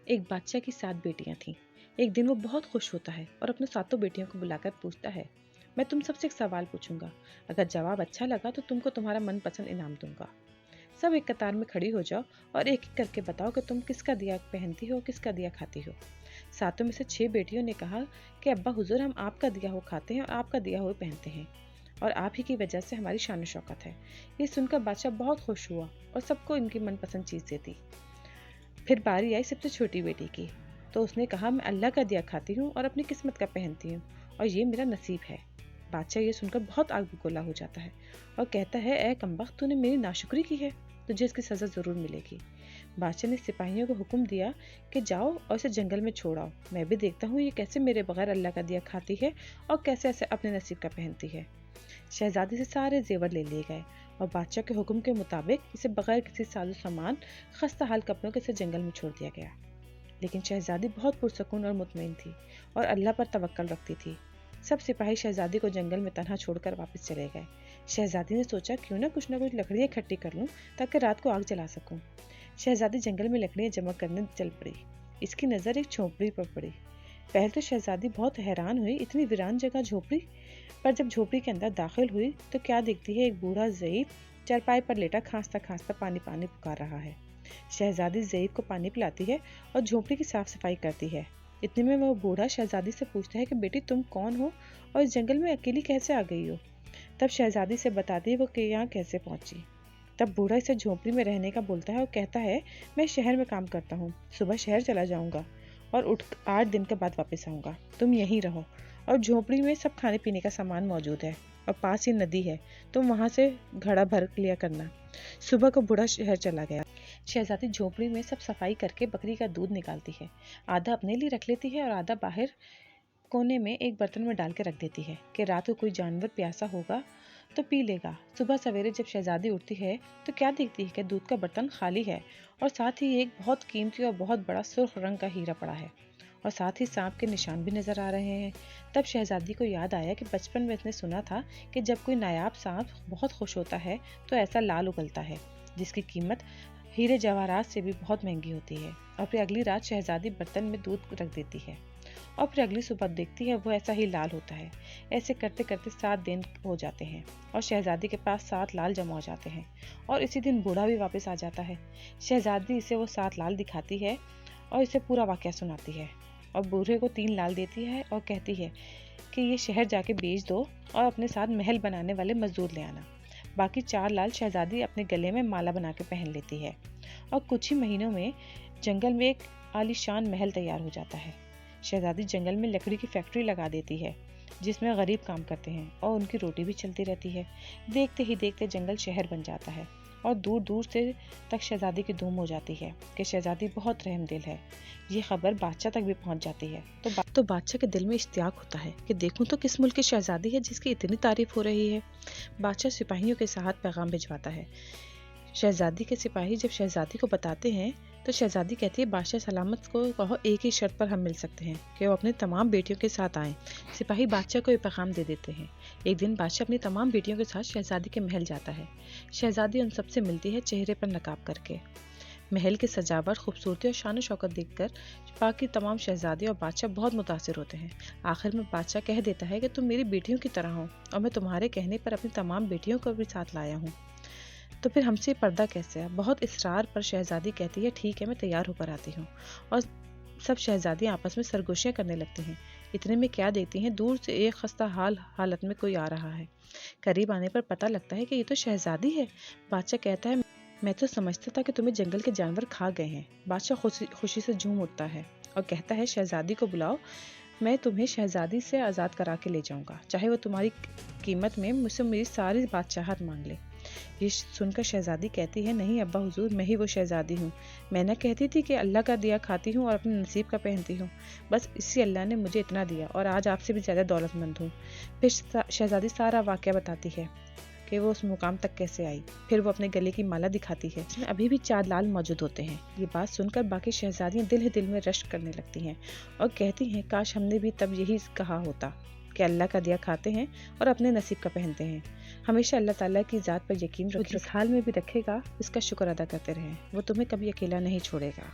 ایک بادشاہ کی 7 بیٹیاں تھیں۔ ایک دن وہ بہت خوش ہوتا ہے اور اپنے 7 بیٹیوں کو بلا کر پوچھتا ہے، میں تم سب سے ایک سوال پوچھوں گا، اگر جواب اچھا لگا تو تم کو تمہارا من پسند انعام دوں گا۔ سب ایک قطار میں کھڑی ہو جاؤ اور ایک ایک کر کے بتاؤ کہ تم کس کا دیا پہنتی ہو، کس کا دیا کھاتی ہو۔ 7 میں سے 6 بیٹیوں نے کہا کہ ابا حضور، ہم آپ کا دیا ہوا کھاتے ہیں اور آپ کا دیا ہوا پہنتے ہیں، اور آپ ہی کی وجہ سے ہماری شان و شوکت ہے۔ یہ سن کر بادشاہ بہت خوش ہوا اور سب کو ان کی من پسند چیز دے دی۔ پھر باری آئی سب سے چھوٹی بیٹی کی، تو اس نے کہا، میں اللہ کا دیا کھاتی ہوں اور اپنی قسمت کا پہنتی ہوں، اور یہ میرا نصیب ہے۔ بادشاہ یہ سن کر بہت آگ بگولا ہو جاتا ہے اور کہتا ہے، اے کمبخت، تو نے میری ناشکری کی ہے، تجھے اس کی سزا ضرور ملے گی۔ بادشاہ نے سپاہیوں کو حکم دیا کہ جاؤ اور اسے جنگل میں چھوڑاؤ، میں بھی دیکھتا ہوں یہ کیسے میرے بغیر اللہ کا دیا کھاتی ہے اور کیسے ایسے اپنے نصیب کا پہنتی ہے۔ شہزادی سے سارے زیور لے لیے گئے اور بادشاہ کے حکم کے مطابق اسے بغیر کسی ساز و سامان، خستہ حال کپڑوں کے جنگل میں چھوڑ دیا گیا۔ لیکن شہزادی بہت پرسکون اور مطمئن تھی اور اللہ پر توکل رکھتی تھی۔ سب سپاہی شہزادی کو جنگل میں تنہا چھوڑ کر واپس چلے گئے۔ شہزادی نے سوچا، کیوں نہ کچھ لکڑیاں اکٹھی کر لوں تاکہ رات کو آگ جلا سکوں۔ شہزادی جنگل میں لکڑیاں جمع کرنے چل پڑی۔ اس کی نظر ایک جھونپڑی پر پڑی۔ پہلے تو شہزادی بہت حیران ہوئی، اتنی ویران جگہ جھونپڑی، پر جب جھونپڑی کے اندر داخل ہوئی تو کیا دیکھتی ہے، ایک بوڑھا ضعیف چارپائی پر لیٹا کھانستا کھانستا پانی پانی پکار رہا ہے۔ شہزادی ضعیف کو پانی پلاتی ہے اور جھونپڑی کی صاف صفائی کرتی ہے۔ اتنے میں وہ بوڑھا شہزادی سے پوچھتا ہے کہ بیٹی، تم کون ہو اور اس جنگل میں اکیلی کیسے آ گئی ہو؟ تب شہزادی سے بتاتی ہے وہ کہ یہاں کیسے پہنچی۔ تب بوڑھا اسے جھونپڑی میں رہنے کا بولتا ہے اور کہتا ہے، میں شہر میں کام کرتا ہوں، صبح شہر چلا جاؤں گا اور 8 دن کے بعد واپس آؤں گا، تم یہیں رہو، اور جھونپڑی میں سب کھانے پینے کا سامان موجود ہے اور پاس ہی ندی ہے، تم وہاں سے گھڑا بھر لیا کرنا۔ صبح کو بوڑھا شہر چلا گیا۔ شہزادی جھونپڑی میں سب صفائی کر کے بکری کا دودھ نکالتی ہے، آدھا اپنے لیے رکھ لیتی ہے اور آدھا باہر کونے میں ایک برتن میں ڈال کے رکھ دیتی ہے کہ رات کو کوئی جانور پیاسا ہوگا تو پی لے گا۔ صبح سویرے جب شہزادی اٹھتی ہے تو کیا دیکھتی ہے کہ دودھ کا برتن خالی ہے اور ساتھ ہی ایک بہت قیمتی اور بہت بڑا سرخ رنگ کا ہیرا پڑا ہے، اور ساتھ ہی سانپ کے نشان بھی نظر آ رہے ہیں۔ تب شہزادی کو یاد آیا کہ بچپن میں اس نے سنا تھا کہ جب کوئی نایاب سانپ بہت خوش ہوتا ہے تو ایسا لال اگلتا ہے جس کی قیمت ہیرے جواہرات سے بھی بہت مہنگی ہوتی ہے۔ اور پھر اگلی رات شہزادی برتن میں دودھ رکھ دیتی ہے اور پھر اگلی صبح دیکھتی ہے وہ ایسا ہی لال ہوتا ہے۔ ایسے کرتے کرتے 7 دن ہو جاتے ہیں اور شہزادی کے پاس 7 لال جمع ہو جاتے ہیں، اور اسی دن بوڑھا بھی واپس آ جاتا ہے۔ شہزادی اسے وہ 7 لال دکھاتی ہے اور اسے پورا واقعہ سناتی ہے، اور بوڑھے کو 3 لال دیتی ہے اور کہتی ہے کہ یہ شہر جا کے بیچ دو اور اپنے ساتھ محل بنانے والے مزدور لے آنا۔ باقی 4 لال شہزادی اپنے گلے میں مالا بنا کے پہن لیتی ہے، اور کچھ ہی مہینوں میں جنگل میں ایک عالیشان محل تیار ہو جاتا ہے۔ شہزادی جنگل میں لکڑی کی فیکٹری لگا دیتی ہے جس میں غریب کام کرتے ہیں اور ان کی روٹی بھی چلتی رہتی ہے۔ دیکھتے ہی دیکھتے جنگل شہر بن جاتا ہے اور دور دور سے تک شہزادی کی دھوم ہو جاتی ہے کہ شہزادی بہت رحم دل ہے۔ یہ خبر بادشاہ تک بھی پہنچ جاتی ہے تو بادشاہ کے دل میں اشتیاق ہوتا ہے کہ دیکھوں تو کس ملک کی شہزادی ہے جس کی اتنی تعریف ہو رہی ہے۔ بادشاہ سپاہیوں کے ساتھ پیغام بھجواتا ہے۔ شہزادی کے سپاہی جب شہزادی کو بتاتے ہیں تو شہزادی کہتی ہے، بادشاہ سلامت کو کہو ایک ہی شرط پر ہم مل سکتے ہیں کہ وہ اپنی تمام بیٹیوں کے ساتھ آئیں۔ سپاہی بادشاہ کو یہ پیغام دے دیتے ہیں۔ ایک دن بادشاہ اپنی تمام بیٹیوں کے ساتھ شہزادی کے محل جاتا ہے۔ شہزادی ان سب سے ملتی ہے چہرے پر نقاب کر کے۔ محل کی سجاوٹ، خوبصورتی اور شان و شوکت دیکھ کر باقی تمام شہزادی اور بادشاہ بہت متاثر ہوتے ہیں۔ آخر میں بادشاہ کہہ دیتا ہے کہ تم میری بیٹیوں کی طرح ہو اور میں تمہارے کہنے پر اپنی تمام بیٹیوں کو بھی ساتھ لایا ہوں، تو پھر ہم سے پردہ کیسے ہے؟ بہت اصرار پر شہزادی کہتی ہے، ٹھیک ہے، میں تیار ہو کر آتی ہوں، اور سب شہزادیاں آپس میں سرگوشیاں کرنے لگتی ہیں۔ اتنے میں کیا دیکھتی ہیں، دور سے ایک خستہ حالت میں کوئی آ رہا ہے۔ قریب آنے پر پتہ لگتا ہے کہ یہ تو شہزادی ہے۔ بادشاہ کہتا ہے، میں تو سمجھتا تھا کہ تمہیں جنگل کے جانور کھا گئے ہیں۔ بادشاہ خوشی سے جھوم اٹھتا ہے اور کہتا ہے، شہزادی کو بلاؤ، میں تمہیں شہزادی سے آزاد کرا کے لے جاؤں گا، چاہے وہ تمہاری قیمت میں مجھ سے میری ساری بادشاہت مانگ لے۔ یہ سن کر شہزادی کہتی ہے، نہیں ابا حضور، میں ہی وہ شہزادی ہوں۔ میں نہ کہتی تھی کہ اللہ کا دیا کھاتی ہوں اور اپنے نصیب کا پہنتی ہوں، بس اسی اللہ نے مجھے اتنا دیا اور آج آپ سے بھی زیادہ دولت مند ہوں۔ پھر شہزادی سارا واقعہ بتاتی ہے کہ وہ اس مقام تک کیسے آئی۔ پھر وہ اپنے گلے کی مالا دکھاتی ہے جس میں ابھی بھی 4 لال موجود ہوتے ہیں۔ یہ بات سن کر باقی شہزادیاں دل ہی دل میں رشک کرنے لگتی ہیں اور کہتی ہیں، کاش ہم نے بھی تب یہی کہا ہوتا کہ اللہ کا دیا کھاتے ہیں اور اپنے نصیب کا پہنتے ہیں۔ ہمیشہ اللہ تعالیٰ کی ذات پر یقین رکھیں، جس حال میں بھی رکھے گا اس کا شکر ادا کرتے رہیں، وہ تمہیں کبھی اکیلا نہیں چھوڑے گا۔